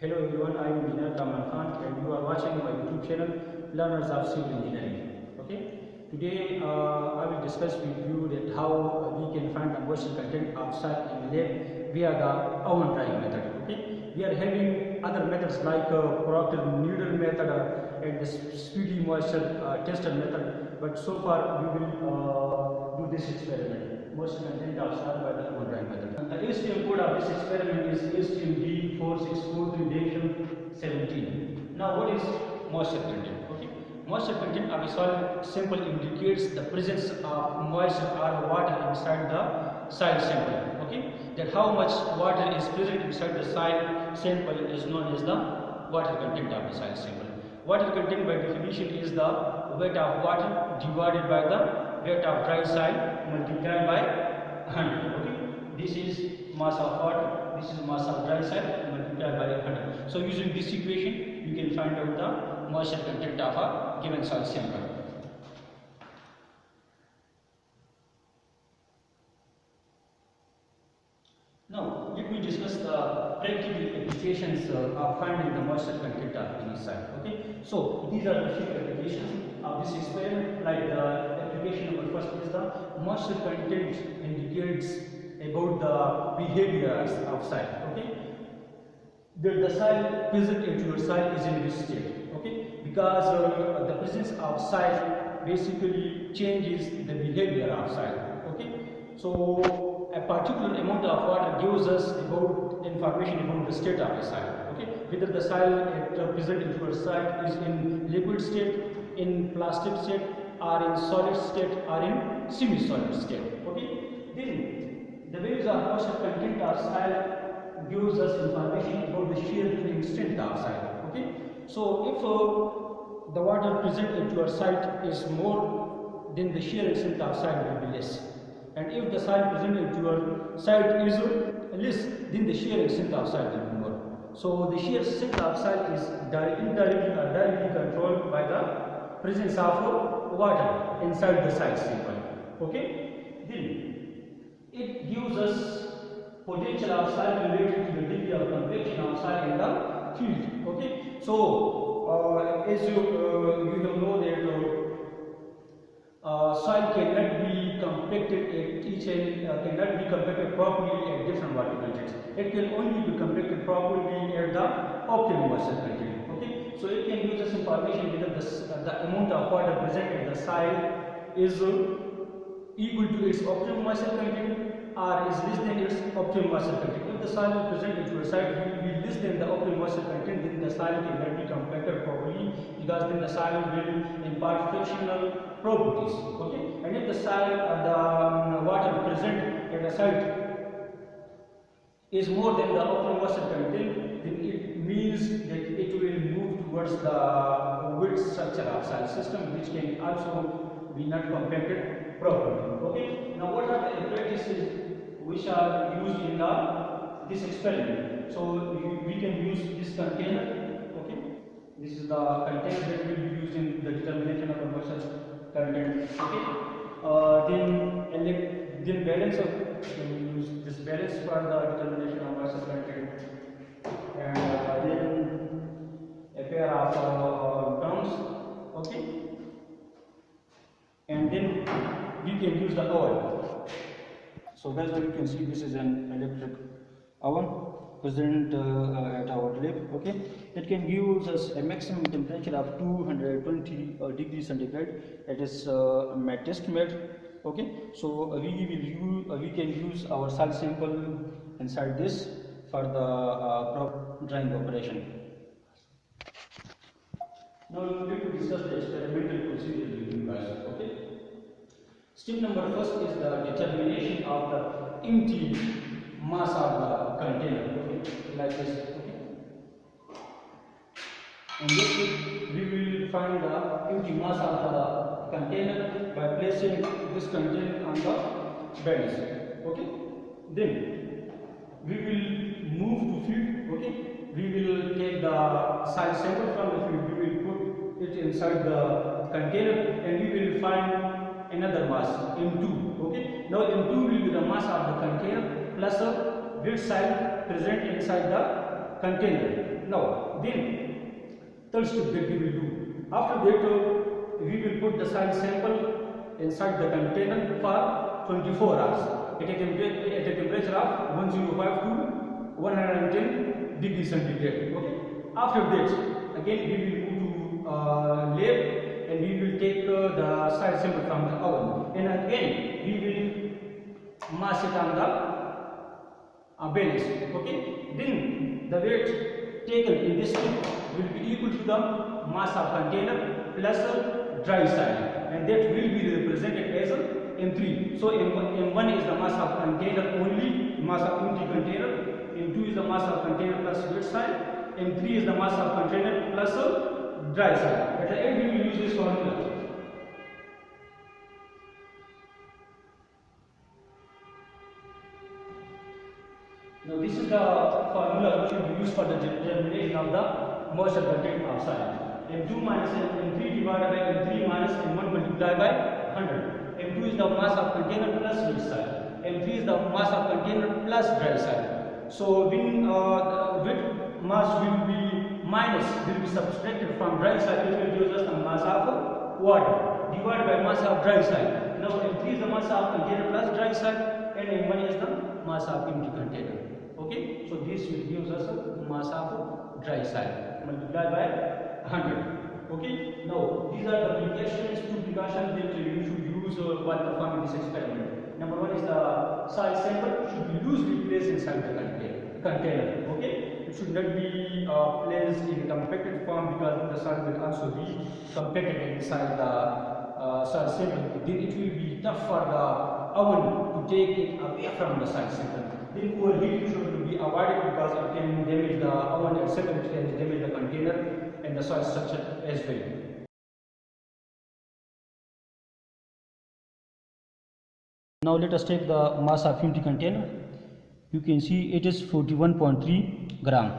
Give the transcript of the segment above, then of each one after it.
Hello everyone, I am Engineer Kamal Khan and you are watching my YouTube channel Learners of Civil Engineering. Okay, today I will discuss with you that how we can find the moisture content of soil in lab via the oven drying method. Okay, we are having other methods like proctor needle method and the speedy moisture tester method, but so far we will do this experiment. Moisture content of soil by the oven drying method. The ASTM code of this experiment is ASTM D4643 Now, what is moisture content? Okay, moisture content of a soil sample indicates the presence of moisture or water inside the soil sample. Okay, that how much water is present inside the soil sample is known as the water content of the soil sample. Water content by definition is the weight of water divided by the weight of dry soil multiplied by 100. Okay, this is mass of water, this is mass of dry soil multiplied by 100. So using this equation you can find out the moisture content of a given soil sample. Now let me discuss the practical applications of finding the moisture content of any soil. Okay, so these are the few applications of this experiment. Like the application number first is the moisture content indicates about the behaviors of soil. Okay, the soil present into your soil is in this state. Okay, because the presence of soil basically changes the behavior of soil. Okay, so a particular amount of water gives us about information about the state of the soil. Okay, whether the soil present into your soil is in liquid state, in plastic state, or in solid state, or in semi-solid state. Okay, then the values of moisture content of soil gives us information about the shear filling strength of soil. Okay, so if the water present into your site is more, then the shear strength of soil will be less. And if the soil present into your site is less, then the shear strength of soil will be more. So the shear strength of soil is directly controlled by the presence of water inside the soil sample. Okay, then it gives us potential of soil related to the degree of compaction of soil in the field. Okay, so as you have know that soil cannot be compacted at each end, cannot be compacted properly at different water contents. It can only be compacted properly at the optimum moisture content. Okay, so it can use this information whether the amount of water present at the soil is equal to its optimum moisture content or is less than its optimum moisture content. If the soil is present into a site will be less than the optimum moisture content, then the soil cannot be compacted properly, because then the soil will impart frictional properties. Okay, and if the soil the water present at the site is more than the optimum moisture content, then it means that it will move towards the wet structure of soil system, which can also be not compacted properly. Okay, now what are the apparatuses which are used in this experiment? So we can use this container. Okay, this is the container that will be used in the determination of the moisture content. Okay, then balancer. We use this balance for the determination of moisture content, and then a pair of drums. Okay, and then we can use the oven. So guys, you can see this is an electric oven present at our lab. Okay, it can give us a maximum temperature of 220 degrees centigrade. It is my test made. Okay, so we can use our soil sample inside this for the proper drying operation. Now we will to discuss the experimental procedure with you guys. Okay, step number first is the determination of the empty mass of the container. Okay, like this. Okay, in this step we will find the empty mass of the container by placing this container on the balance. Okay, then we will move to field. Okay, we will take the soil sample from the field, we will put it inside the container, and we will find another mass M2. Okay, now M2 will be the mass of the container plus a wet soil present inside the container. Now, then third step that we will do. After that, we will put the soil sample inside the container for 24 hours at a temperature of 105 to 110 degrees centigrade. Okay. After that, again we will move to lab and we will take the soil sample from the oven, and again we will mass it on the balance. Okay. Then the weight taken in this tube will be equal to the mass of container plus dry soil, and that will be represented as M3. So M1 is the mass of container only, mass of empty container. M2 is the mass of container plus wet soil. M3 is the mass of container plus dry soil. At the end we will use this formula. Now this is the formula which will be used for the determination of the moisture content of soil. M2 minus M3 divided by M3 minus M1 multiplied by 100. M2 is the mass of container plus wet soil. M3 is the mass of container plus dry soil. So when the wet mass will be subtracted from dry soil, it will give us the mass of water divided by mass of dry soil. Now M3 is the mass of container plus dry soil, and M1 is the mass of empty container. Okay, so this will give us a mass of dry soil multiplied by 100. Okay, now these are the precautions that you should use while performing this experiment. Number one is the soil sample should be loosely placed inside the container. Okay, it should not be placed in a compacted form, because the soil will also be compacted inside the soil sample. Then it will be tough for the oven to take it away from the soil sample. Then overheating should be avoided, because it can damage the oven itself, it can damage the container and the soil structure as well. Now let us take the mass of empty container. You can see it is 41.3 gram.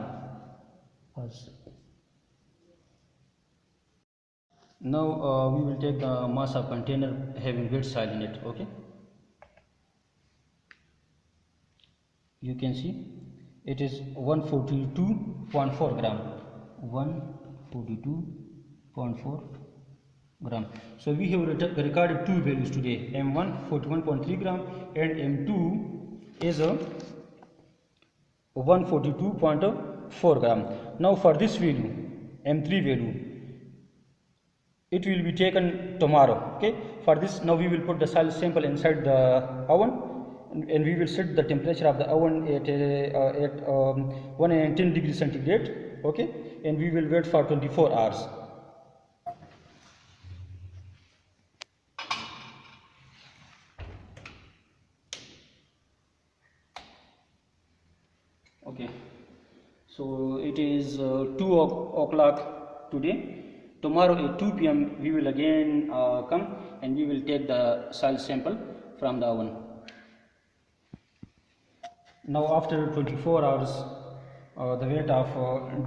Now we will take the mass of container having wet soil in it. Okay. You can see it is 142.4 gram. 142.4 gram. So we have recorded two values today. M1 41.3 gram and M2 is 142.4 gram. Now for this value, M3 value, it will be taken tomorrow. Okay. For this, now we will put the soil sample inside the oven, and we will set the temperature of the oven at 110 degrees centigrade. Okay, and we will wait for 24 hours. Okay, so it is 2 o'clock today. Tomorrow at 2 p.m. we will again come and we will take the soil sample from the oven. Now after 24 hours, the weight of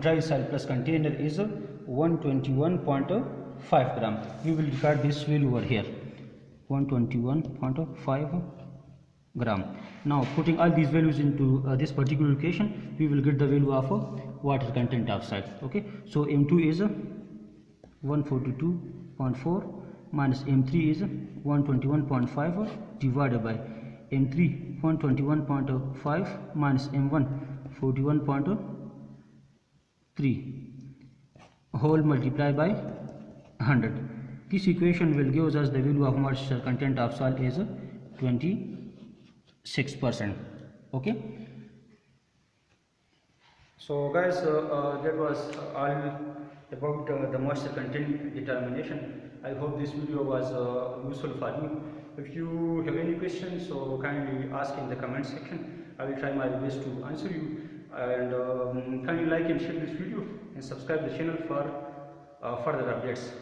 dry soil plus container is 121.5 gram. We will record this value over here, 121.5 gram. Now putting all these values into this particular equation, we will get the value of water content of soil. Okay, so M2 is 142.4 minus M3 is 121.5 divided by M3 121.5 minus M1 41.3 whole multiplied by 100. This equation will give us the value of moisture content of soil is 26%. Okay. So guys, that was all about the moisture content determination. I hope this video was useful for you. If you have any questions, so kindly ask in the comment section. I will try my best to answer you. And kindly like and share this video and subscribe the channel for further updates.